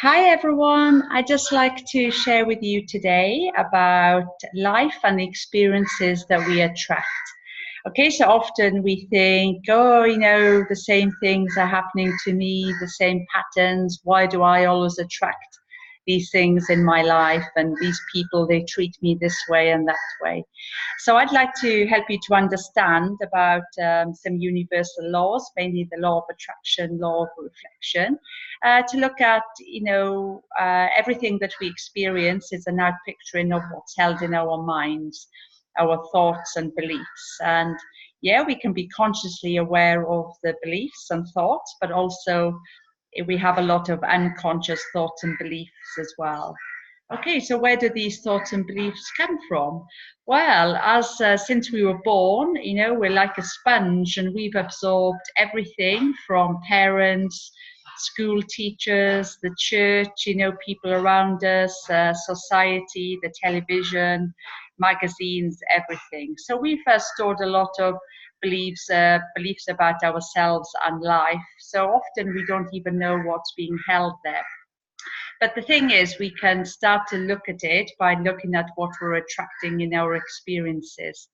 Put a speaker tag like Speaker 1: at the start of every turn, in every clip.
Speaker 1: Hi everyone, I'd just like to share with you today about life and experiences that we attract. Okay, so often we think, oh, the same things are happening to me, the same patterns. Why do I always attract these things in my life? And these people, they treat me this way and that way. So I'd like to help you to understand about some universal laws, mainly the law of attraction, law of reflection, to look at, everything that we experience is an outpicturing of what's held in our minds, our thoughts and beliefs. And yeah, we can be consciously aware of the beliefs and thoughts, but also we have a lot of unconscious thoughts and beliefs as well. Okay, so where do these thoughts and beliefs come from? Well, as since we were born, we're like a sponge, and we've absorbed everything from parents, school teachers, the church, people around us, society, the television, magazines, everything. So we've stored a lot of beliefs about ourselves and life. So often we don't even know what's being held there. But the thing is, we can start to look at it by looking at what we're attracting in our experiences.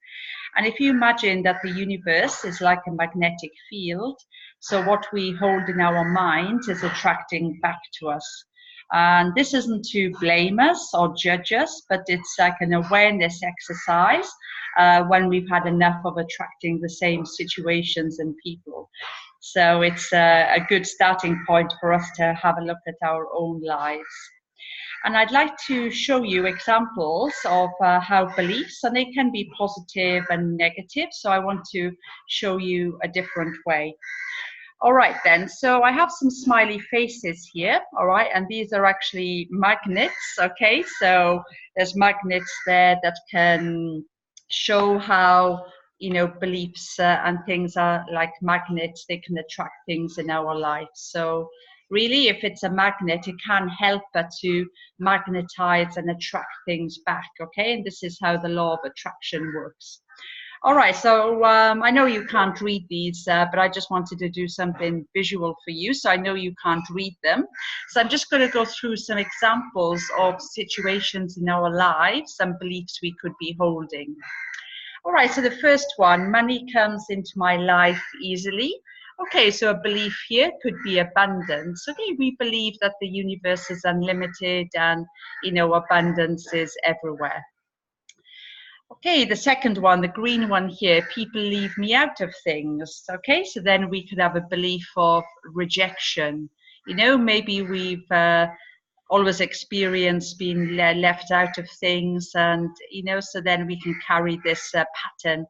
Speaker 1: And if you imagine that the universe is like a magnetic field, so what we hold in our minds is attracting back to us. And this isn't to blame us or judge us, but it's like an awareness exercise when we've had enough of attracting the same situations and people. So it's a good starting point for us to have a look at our own lives. And I'd like to show you examples of how beliefs, and they can be positive and negative. So I want to show you a different way. All right, then. So I have some smiley faces here. All right. And these are actually magnets. Okay. So there's magnets there that can show how, beliefs and things are like magnets. They can attract things in our life. So really, if it's a magnet, it can't help but to magnetize and attract things back. Okay. And this is how the law of attraction works. All right, so I know you can't read these, but I just wanted to do something visual for you. So I know you can't read them. So I'm just going to go through some examples of situations in our lives and beliefs we could be holding. All right, so the first one, money comes into my life easily. Okay, so a belief here could be abundance. Okay, we believe that the universe is unlimited and, abundance is everywhere. Okay, the second one, the green one here, people leave me out of things. Okay, so then we could have a belief of rejection. Maybe we've always experienced being left out of things, and, so then we can carry this pattern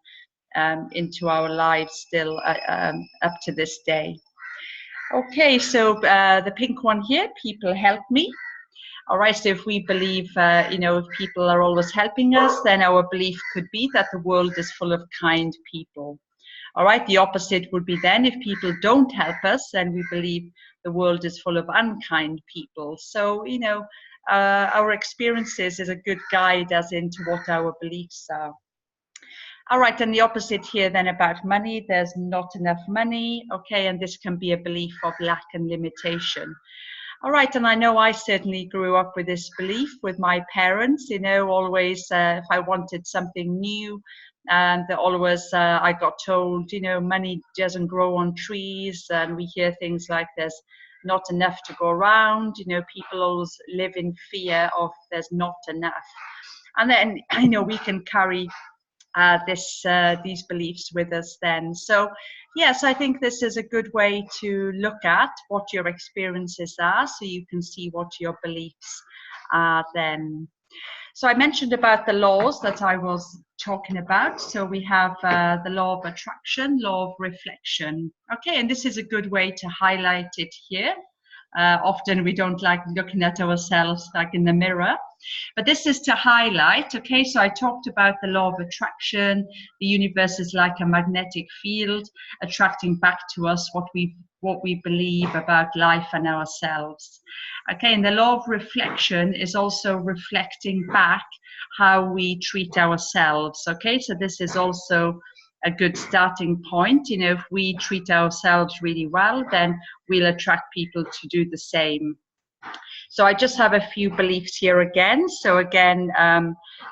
Speaker 1: into our lives still up to this day. Okay, so the pink one here, people help me. All right, so if we believe, if people are always helping us, then our belief could be that the world is full of kind people. All right, the opposite would be then if people don't help us, then we believe the world is full of unkind people. So, our experiences is a good guide as into what our beliefs are. All right, and the opposite here then about money, there's not enough money. Okay, and this can be a belief of lack and limitation. All right, and I know I certainly grew up with this belief with my parents, always if I wanted something new, and always I got told, money doesn't grow on trees, and we hear things like there's not enough to go around, people always live in fear of there's not enough. And then, we can carry these beliefs with us then. So yes, I think this is a good way to look at what your experiences are so you can see what your beliefs are then. So I mentioned about the laws that I was talking about. So we have the law of attraction, law of reflection. Okay, and this is a good way to highlight it here. Often we don't like looking at ourselves like in the mirror. But this is to highlight, okay, so I talked about the law of attraction. The universe is like a magnetic field, attracting back to us what we believe about life and ourselves. Okay, and the law of reflection is also reflecting back how we treat ourselves. Okay, so this is also a good starting point. If we treat ourselves really well, then we'll attract people to do the same. So I just have a few beliefs here again. So again,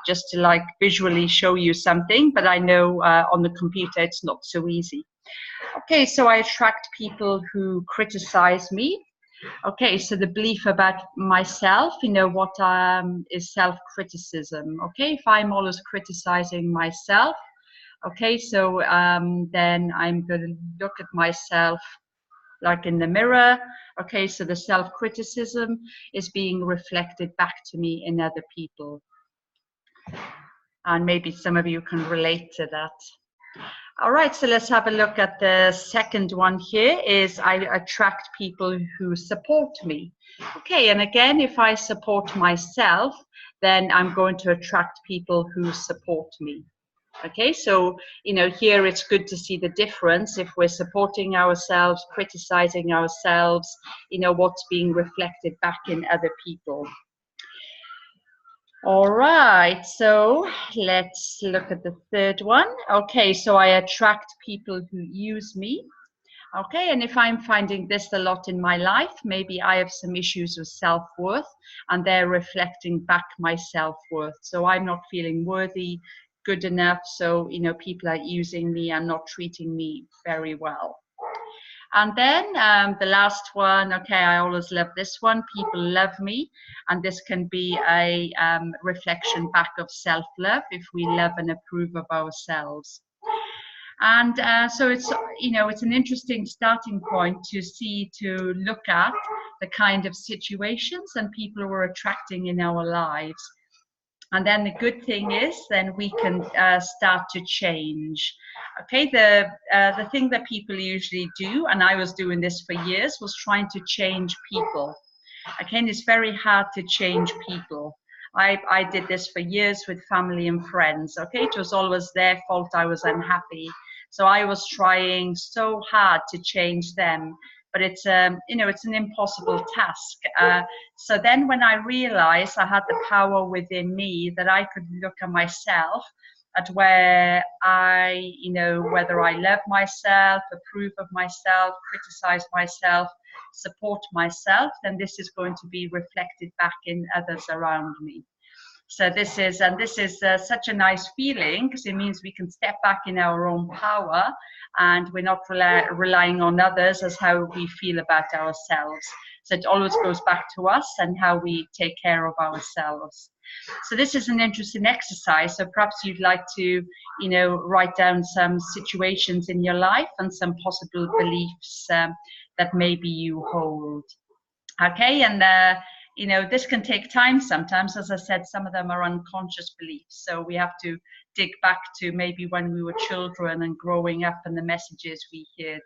Speaker 1: just to like visually show you something, but I know on the computer it's not so easy. Okay, so I attract people who criticize me. Okay, so the belief about myself, you know, what is self-criticism. Okay, if I'm always criticizing myself, okay, so then I'm going to look at myself like in the mirror. Okay, so the self-criticism is being reflected back to me in other people. And maybe some of you can relate to that. All right, so let's have a look at the second one here is I attract people who support me. Okay, and again, if I support myself, then I'm going to attract people who support me. Okay, so, you know, here it's good to see the difference. If we're supporting ourselves, criticizing ourselves, you know, what's being reflected back in other people. All right, so let's look at the third one. Okay, so I attract people who use me. Okay, and if I'm finding this a lot in my life, maybe I have some issues with self-worth and they're reflecting back my self-worth. So I'm not feeling worthy, good enough. So, you know, people are using me and not treating me very well. And then the last one, okay, I always love this one. People love me. And this can be a reflection back of self-love if we love and approve of ourselves. And so it's, you know, it's an interesting starting point to see, to look at the kind of situations and people we're attracting in our lives. And then the good thing is, then we can start to change. Okay, the thing that people usually do, and I was doing this for years, was trying to change people. Again, it's very hard to change people. I did this for years with family and friends. Okay, it was always their fault I was unhappy. So I was trying so hard to change them, but it's you know, it's an impossible task. So then when I realized I had the power within me that I could look at myself, at where I, you know, whether I love myself, approve of myself, criticize myself, support myself, then this is going to be reflected back in others around me. So this is such a nice feeling, because it means we can step back in our own power and we're not relying on others as how we feel about ourselves. So it always goes back to us and how we take care of ourselves. So this is an interesting exercise. So perhaps you'd like to, you know, write down some situations in your life and some possible beliefs that maybe you hold. Okay, and you know, this can take time sometimes. As I said, some of them are unconscious beliefs. So we have to dig back to maybe when we were children and growing up and the messages we heard.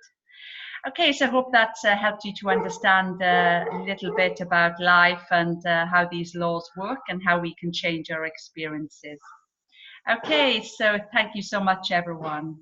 Speaker 1: Okay, so I hope that helped you to understand a little bit about life and how these laws work and how we can change our experiences. Okay, so thank you so much, everyone.